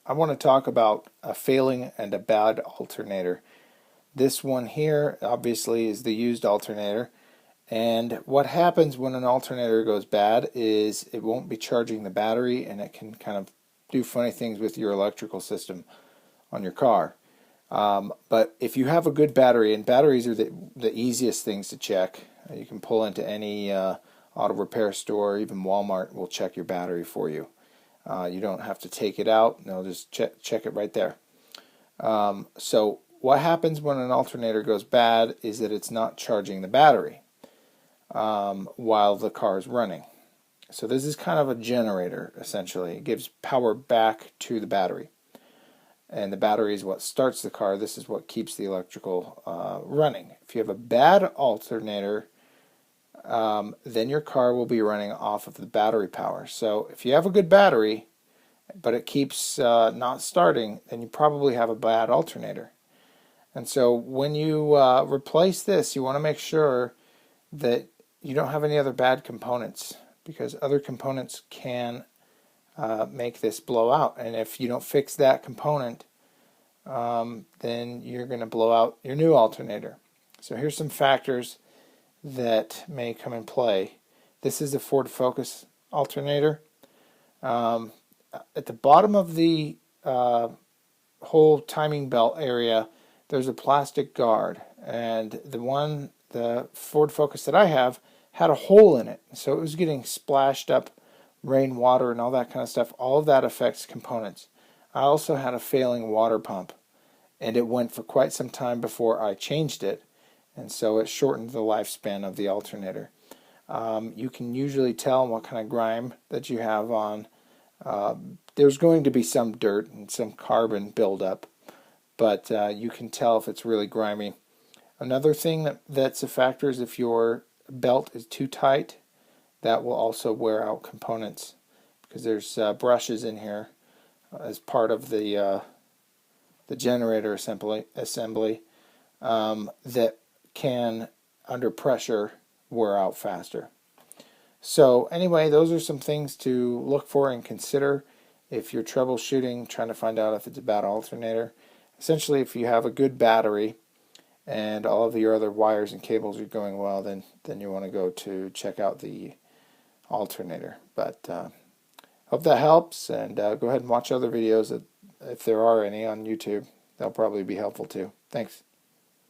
I want to talk about a failing and a bad alternator. This one here obviously is the used alternator, and what happens when an alternator goes bad is it won't be charging the battery, and it can kind of do funny things with your electrical system on your car. But if you have a good battery, and batteries are the easiest things to check. You can pull into any auto repair store, even Walmart will check your battery for you. You don't have to take it out, they'll just check it right there. So what happens when an alternator goes bad is that it's not charging the battery while the car is running. So this is kind of a generator, essentially. It gives power back to the battery. And the battery is what starts the car. This is what keeps the electrical running. If you have a bad alternator, then your car will be running off of the battery power. So if you have a good battery, but it keeps not starting, then you probably have a bad alternator. And so when you replace this, you want to make sure that you don't have any other bad components, because other components can make this blow out. And if you don't fix that component, then you're going to blow out your new alternator. So here's some factors that may come in play. This is the Ford Focus alternator. At the bottom of the whole timing belt area, there's a plastic guard, and the Ford Focus that I have had a hole in it, so it was getting splashed up rainwater and all that kind of stuff. All of that affects components. I also had a failing water pump, and it went for quite some time before I changed it, and so it shortened the lifespan of the alternator. You can usually tell what kind of grime that you have on. There's going to be some dirt and some carbon buildup, but you can tell if it's really grimy. Another thing that's a factor is if your belt is too tight. That will also wear out components, because there's brushes in here as part of the generator assembly that can, under pressure, wear out faster. So anyway, those are some things to look for and consider if you're troubleshooting, trying to find out if it's a bad alternator. Essentially, if you have a good battery and all of your other wires and cables are going well, then you want to go to check out the alternator. But hope that helps, and go ahead and watch other videos if there are any on YouTube. They'll probably be helpful too. Thanks.